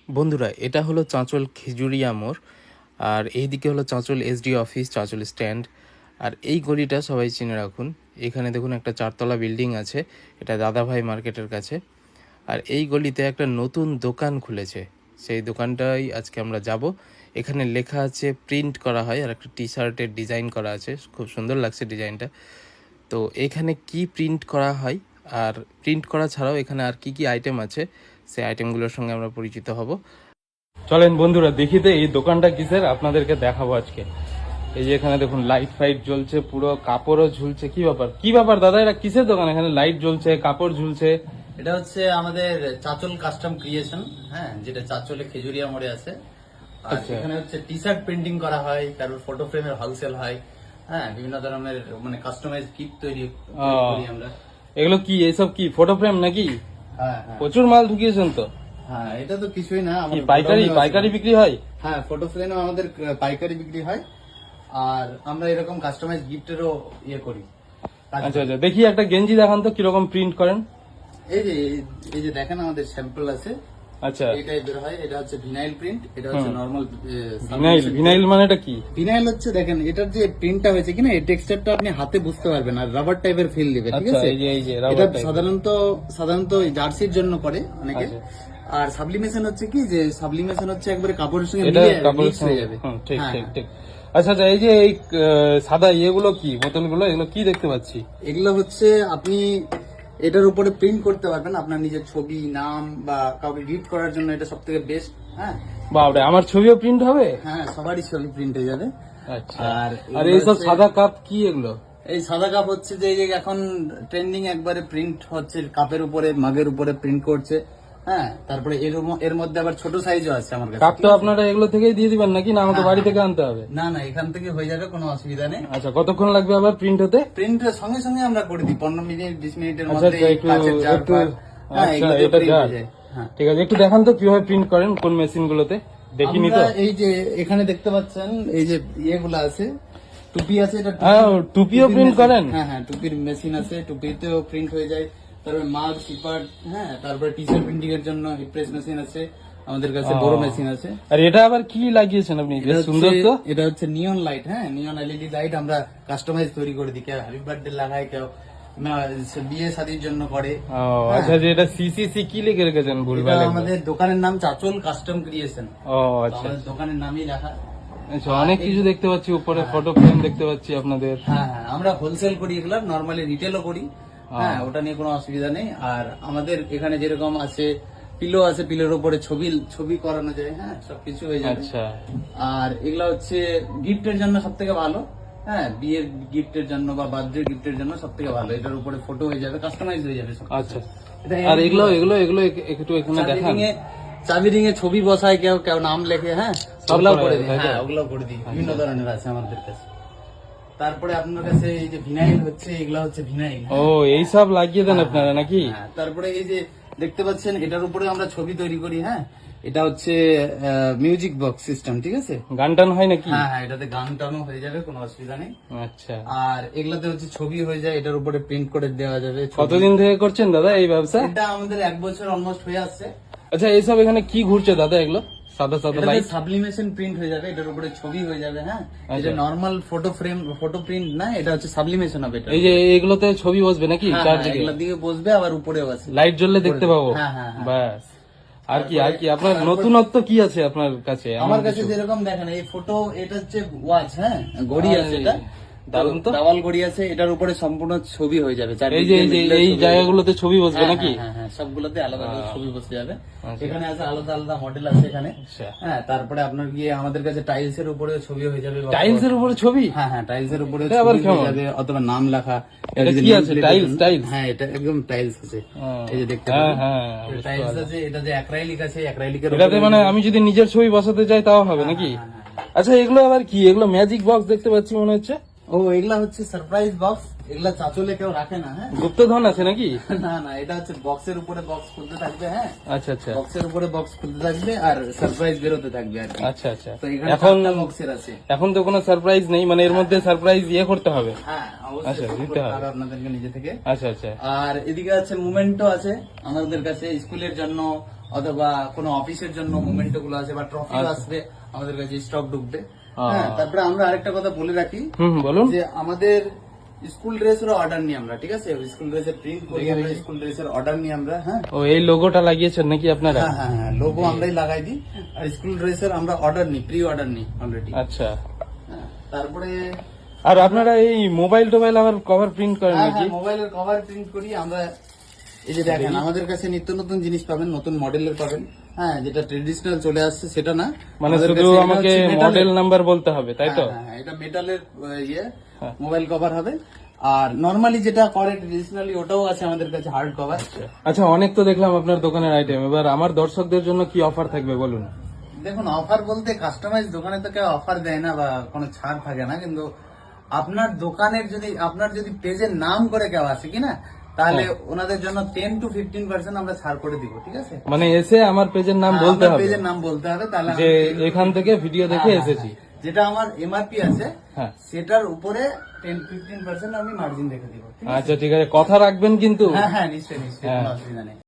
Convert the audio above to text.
বন্ধুরা, এটা হলো চাঁচল খেজুরিয়া মোড়। আর এইদিকে হলো Chanchal SD office, Chanchal stand. আর এই গলিটা সবাই চিনে রাখুন। এখানে দেখুন একটা 4তলা বিল্ডিং আছে, এটা দাদাভাই মার্কেটের কাছে। আর এই গলিতে একটা নতুন দোকান খুলেছে, সেই দোকানটাই আজকে আমরা যাব। এখানে লেখা আছে প্রিন্ট করা হয়, আর একটা টি শার্টের ডিজাইন করা আছে, খুব সুন্দর লাগছে ডিজাইনটা। তো এখানে কি প্রিন্ট করা হয়, আর প্রিন্ট করা ছাড়াও এখানে আর কি কি আইটেম আছে, সেই আইটেমগুলোর সঙ্গে আমরা পরিচিত হব। চলেন বন্ধুরা, দেখিতে এই দোকানটা কিসের আপনাদেরকে দেখাবো আজকে। এই যে এখানে দেখুন লাইট ফাইট জ্বলছে, পুরো কাপড়ও ঝুলছে। কি ব্যাপার দাদা, এটা কিসের দোকান? এখানে লাইট জ্বলছে, কাপড় ঝুলছে। এটা হচ্ছে আমাদের চাচল কাস্টম ক্রিয়েশন, হ্যাঁ, যেটা চাচলে খেজুরিয়া মোড়ে আছে। আর আচ্ছা। এখানে হচ্ছে টি শার্ট প্রিন্টিং করা হয়, তারপর ফটো ফ্রেমের হোলসেল হয়, হ্যাঁ, বিভিন্ন ধরনের মানে কাস্টমাইজ গিফট তৈরি করি আমরা। এগুলো কি, এইসব কি ফটো ফ্রেম নাকি? হ্যাঁ হ্যাঁ প্রচুর মাল ঢুকিয়েছেন তো। হ্যাঁ, এটা তো কিছুই না, কি আমাদের পাইকারি গোডাউনেও আছে। পাইকারি বিক্রি হয়? হ্যাঁ, ফটো ফ্রেমও আমাদের পাইকারি বিক্রি হয়। আর আমরা এরকম কাস্টমাইজ গিফটেরও ইয়ে করি, কাজ আচ্ছা করি। আচ্ছা, দেখি একটা গেঞ্জি দেখান তো, কিরকম প্রিন্ট করেন। এই যে দেখেন, আমাদের স্যাম্পল আছে। আচ্ছা, এই টাইপের হয়, এটা হচ্ছে ভিনাইল প্রিন্ট, এটা হচ্ছে নরমাল ভিনাইল ভিনাইল মানে এটা কি? ভিনাইল হচ্ছে, দেখেন এটার যে প্রিন্টটা হয়েছে কিনা, এই টেক্সচারটা আপনি হাতে বুঝতে পারবেন, আর রাবার টাইপের ফিল দিবে, ঠিক আচ্ছা, আছে। এই যে এটা রাবার টাইপ। সাধারণত জার্সির জন্য করে অনেকে। আচ্ছা। আর সাবলিমেশন হচ্ছে কি, যে সাবলিমেশন হচ্ছে একবারে কাপড়ের সঙ্গে এটা মিলিয়ে কাপড়ের mix হয়ে যাবে। ঠিক হ্যাঁ, ঠিক হ্যাঁ। ঠিক। আচ্ছা আচ্ছা, এই যে এই সাদা ইয়েগুলো কি, বোতলগুলো, এগুলো কি দেখতে পাচ্ছি? এগুলো হচ্ছে আপনি এটার উপরে প্রিন্ট করতে পারবেন আপনার নিজের ছবি, নাম, বা কাউকে গিফট করার জন্য এটা সব থেকে বেস্ট। হ্যাঁ বাপরে, আমার ছবিও প্রিন্ট হবে? হ্যাঁ, সবারই ছবি প্রিন্ট হয়ে যাবে। আচ্ছা। আর আর এগুলো এইসব হচ্ছে- সাদা কাপ কি এগুলো? এই সাদা কাপ হচ্ছে যে এই যে এখন ট্রেন্ডিং একবারে প্রিন্ট হচ্ছে, কাপের উপরে, মাগের উপরে প্রিন্ট করছে। হ্যাঁ, তারপরে এর মধ্যে আবার ছোট সাইজও আছে আমার কাছে। কাপ তো আপনারা এগুলো থেকেই দিয়ে দিবেন নাকি, না আমাকে বাড়ি থেকে আনতে হবে? না না, এখান থেকে হয়ে যাবে, কোনো অসুবিধা নেই। আচ্ছা, কতক্ষণ লাগবে আবার প্রিন্ট হতে? প্রিন্টের সঙ্গে সঙ্গে আমরা করে দিই, 15 মিনিট 20 মিনিটের আচ্ছা মধ্যে। আচ্ছা, একটু হ্যাঁ, আচ্ছা, এগুলো দিয়ে এটা print যা। হয়ে যায়। হ্যাঁ, ঠিক আছে, একটু দেখান তো কিভাবে প্রিন্ট করেন, কোন মেশিন গুলোতে, দেখিনি তো। আমরা এই যে এখানে দেখতে পাচ্ছেন, এই যে ইয়েগুলো আছে, টুপি আছে, এটা হ্যাঁ, টুপিও print machine। করেন? হ্যাঁ হ্যাঁ, টুপির মেশিন আছে, টুপিতেও প্রিন্ট হয়ে যায়। তারপরে মাগ, শিপার, হ্যাঁ, তারপরে টি শার্ট প্রিন্টিং এর জন্য প্রেস মেশিন আছে আমাদের কাছে, বড় মেশিন আছে। আর এটা আবার কি লাগিয়েছেন আপনি, বেশ সুন্দর তো। এটা হচ্ছে নিয়ন লাইট, হ্যাঁ, নিয়ন এলইডি লাইট আমরা কাস্টমাইজ তৈরি করে দিই। কেউ হ্যাপি বার্থডে লাগায়, কেউ বিয়ে শাদীর জন্য করে। ও আচ্ছা, যে এটা সিসিসি কি লিখে রেখেছেন এটা ভুলভাল? আমাদের দোকানের নাম চাচল কাস্টম ক্রিয়েশন। ও আচ্ছা আমাদের দোকানের নামই লেখা। আচ্ছা, অনেক কিছু দেখতে পাচ্ছি উপরে, ফটো ফ্রেম দেখতে পাচ্ছি আপনাদের। হ্যাঁ হ্যাঁ, আমরা হোলসেল করি এগুলো, নর্মালি রিটেলও করি। হ্যাঁ, ওটা নিয়ে কোনো অসুবিধা নেই। আর আমাদের এখানে যেরকম আছে, পিলো আছে, পিলোর উপরে ছবি করানো যায়, হ্যাঁ, সবকিছু হয়ে যাবে। আচ্ছা আর এগুলা হচ্ছে গিফটের জন্য সব থেকে ভালো, হ্যাঁ, বিয়ের গিফটের জন্য বা বার্থডে গিফটের জন্য সব থেকে ভালো। এটার উপরে ফটো হয়ে যাবে, কাস্টমাইজ হয়ে যাবে সব। আচ্ছা। এটা আর এগুলো এগুলো এগুলো একটু এখানে দেখান। চাবি রিং এ ছবি বসায়, কেউ কেউ নাম লেখে, হ্যাঁ, সব ওগুলাও করা করে যায়, দিই। তাই তো? হ্যাঁ, ওগুলাও করে দিই, বিভিন্ন ধরনের আছে আমাদের কাছে। তারপরে আপনার কাছে এই যে ভিনাইল হচ্ছে, এগুলা হচ্ছে ভিনাইল। ও, এইসব লাগিয়ে দেন আপনারা নাকি? হ্যাঁ, তারপরে এই যে দেখতে পাচ্ছেন, এটার উপরে আমরা ছবি তৈরি করি। হ্যাঁ, এটা হচ্ছে মিউজিক বক্স সিস্টেম, ঠিক আছে। গান টান হয় নাকি? হ্যাঁ হ্যাঁ, এটাতে গান টানও হয়ে যাবে, কোনো অসুবিধা নেই। আচ্ছা। আর এগুলাতে হচ্ছে ছবি হয়ে যায়, এটার উপরে প্রিন্ট করে দেওয়া যাবে ছবি। কতদিন থেকে করছেন দাদা এই ব্যবসা? এটা আমাদের 1 বছর অলমোস্ট হয়ে আসছে। আচ্ছা, এইসব এখানে কি ঘুরছে দাদা, এগুলো সাদা সাদা এটাতে লাইট? সাবলিমেশন প্রিন্ট হয়ে যাবে, এটার উপরে ছবি হয়ে যাবে। হ্যাঁ, আচ্ছা। এটা নরমাল ফটো প্রিন্ট না, এটা হচ্ছে সাবলিমেশন হবে। এটা এই যে এগুলোতে ছবি বসবে নাকি হ্যাঁ, হ্যাঁ, চারদিকে? এগুলার দিকে বসবে, আবার উপরেও আছে, লাইট জ্বললে দেখতে পাবো। হ্যাঁ, হ্যাঁ, হ্যাঁ। ব্যাস। আর কি আপনার নতুনত্ব কি আছে আপনার কাছে? আমার কাছে যেরকম দেখেন, এই ফটো, এটা হচ্ছে ওয়াচ, হ্যাঁ, ঘড়ি আছে, এটা দারুণ তো। দাওয়াল ঘড়ি আছে, এটার উপরে সম্পূর্ণ ছবি হয়ে যাবে। এই যে এই জায়গাগুলোতে ছবি বসবে নাকি? হ্যাঁ হ্যাঁ, সবগুলোতে আলাদা আলাদা ছবি বসে যাবে। আচ্ছা। এখানে আছে আলাদা আলাদা মডেল আছে এখানে। আচ্ছা। হ্যাঁ, তারপরে আপনার গিয়ে আমাদের কাছে টাইলস এর উপরে ছবি হয়ে যাবে। টাইলস এর উপরে ছবি? হ্যাঁ হ্যাঁ, টাইলস এর উপরে এটা আবার ছবি হয়ে কেমন? যাবে, অথবা নাম লেখা। এটা যদি কি name আছে? plate টাইলস আছে। টাইলস? হ্যাঁ, এটা একদম টাইলস আছে। এই যে দেখতে হ্যাঁ পাচ্ছেন, হ্যাঁ, টাইলস আছে। এটা যে অ্যাক্রাইলিক আছে, অ্যাক্রাইলিকের এটাতে মানে আমি যদি নিজের ছবি বসাতে চাই তাও হবে নাকি? আচ্ছা, এগুলো আবার কি? এগুলো ম্যাজিক বক্স দেখতে পাচ্ছি মনে হচ্ছে। ও, এগুলা হচ্ছে সারপ্রাইজ বক্স। এগুলা চাচলে কেউ রাখে না। হ্যাঁ, গুপ্তধন আছে নাকি? না না, এটা হচ্ছে বক্সের উপরে বক্স খুলতে থাকবে। হ্যাঁ, আচ্ছা আচ্ছা বক্সের উপরে বক্স খুলতে থাকবে, আর সারপ্রাইজ বেরোতে থাকবে আর কি। আচ্ছা আচ্ছা। তো এখানে এখন 4টা বক্সের আছে। এখন তো কোনো সারপ্রাইজ নেই, মানে এর মধ্যে সারপ্রাইজ ইয়ে করতে হবে। হ্যাঁ, আচ্ছা, অবশ্যই দিতে হবে। করতে আপনাদেরকে নিজে থেকে। আচ্ছা আচ্ছা। আর এদিকে আছে মুভমেন্টও আছে আমাদের কাছে, স্কুলের জন্য অথবা কোনো অফিসের জন্য মোমেন্টো গুলো আছে বা ট্রফি আসবে আমাদের কাছে স্টক ঢুকবে। হ্যাঁ, তারপরে আমরা আরেকটা কথা বলে রাখি বলুন। যে আমাদের স্কুল ড্রেসেরও অর্ডার নিই আমরা, ঠিক আছে? স্কুল ড্রেসের প্রিন্ট করি আমরা, স্কুল ড্রেসের অর্ডার নিই আমরা। হ্যাঁ ও এই লোগোটা লাগিয়েছেন নাকি আপনারা? হ্যাঁ হ্যাঁ হ্যাঁ, লোগো আমরাই লাগাই দিই। আর স্কুল ড্রেসের আমরা অর্ডার নিই, প্রি অর্ডার নিই অলরেডি। আচ্ছা, তারপরে আর আপনারা এই মোবাইল টোবাইল আবার কভার প্রিন্ট করেন হ্যাঁ নাকি? হ্যাঁ, মোবাইলের কভার প্রিন্ট করি আমরা। এই যে দেখেন, আমাদের কাছে নিত্য নতুন জিনিস পাবেন, নতুন মডেলের পাবেন। হ্যাঁ, যেটা ট্রেডিশনাল চলে আসছে সেটা না, মানে আমাদের শুধু কাছে এটা আমাকে হচ্ছে metal-এর। মডেল নাম্বার বলতে হবে, তাই তো? হ্যাঁ, হ্যাঁ, এটা মেটালের মোবাইল কভার হবে। আর নরমালি যেটা করে ট্রেডিশনালি ওটাও আছে আমাদের কাছে, হার্ড কভার। আচ্ছা, অনেক তো দেখলাম আপনার দোকানের আইটেম, এবার আমার দর্শকদের জন্য কি অফার থাকবে বলুন। দেখুন, অফার বলতে কাস্টমাইজ দোকানে তো কেউ অফার দেয় না বা কোনো ছাড় থাকে না, কিন্তু আপনার দোকানের যদি আপনার যদি পেজের নাম করে কেউ আসে কিনা, তাহলে ওনাদের জন্য 10 to 15% আমরা ছাড় করে দিব, ঠিক আছে? মানে এসে আমার পেজের নাম বলতে আপনার হবে পেজের নাম বলতে হবে, তাহলে যে এখান থেকে ভিডিও দেখে এসেছি। যেটা আমার এমআরপি আছে হ্যাঁ, সেটার উপরে 10-15% আমি মার্জিন রেখে দিব, ঠিক আছে? আচ্ছা ঠিক আছে, কথা রাখবেন কিন্তু। হ্যাঁ হ্যাঁ, নিশ্চয়ই নিশ্চয়ই, কোনো অসুবিধা নেই।